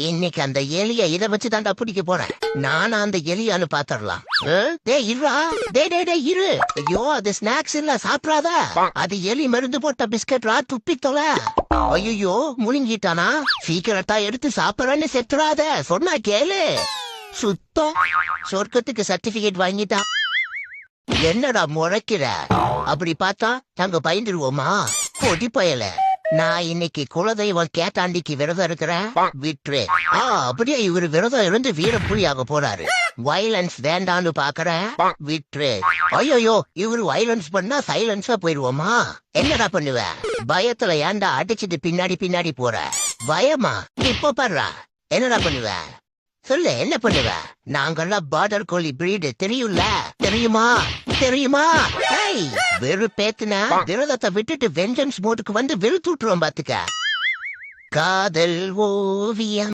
இன்னைக்கு அந்த எலிய இத வச்சு தாண்டா பிடிக்க போறேன். நானா அந்த எலியான்னு பாத்துடலாம். டேய் இருடா, டேய் இரு. ஐயோ அது ஸ்நாக்ஸ் இல்ல, சாப்பிடாத. அது எலி மருந்து போட்ட பிஸ்கட்ரா, துப்பி தொலை. ஐயோ முழுங்கிட்டானா? சீக்கிரட்டா எடுத்து சாப்பிடறேன்னு செத்துறாத, சொன்னா கேளு. சுத்தம் சொர்க்கத்துக்கு சர்டிபிகேட் வாங்கிட்டான். என்னடா முறைக்கிற? அப்படி பார்த்தா நாங்க பயந்துருவோமா? பொடி பயல, நான் இன்னைக்கு குலதெய்வம் கேட்டாண்டிக்கு விரதம் இருக்கிறேன், விட்டுரு. அப்படியே இவரு விரதம் இருந்து வீர புலியாக போறாரு. வயலன்ஸ் வேண்டான்னு பாக்குறேன், விட்டுரு. ஐயோ இவரு வயலன்ஸ் பண்ணா சைலன்ஸா போயிருவோமா? என்னடா பண்ணுவ? பயத்துல ஏன்டா அடிச்சுட்டு பின்னாடி போற? பயமா? இப்ப பாடுறா. என்னடா பண்ணுவ? சொல்லு, என்ன பண்ணுவ? நாங்கெல்லாம் பார்டர் கோழி பிரீடு, தெரியும்ல? தெரியுமா? வெறுப்பேத்துனா விரதத்தை விட்டுட்டு வெஞ்சன்ஸ் மோடுக்கு வந்து வெறுத்து விட்டுருவோம் பாத்துக்க. காதல் ஓவியம்.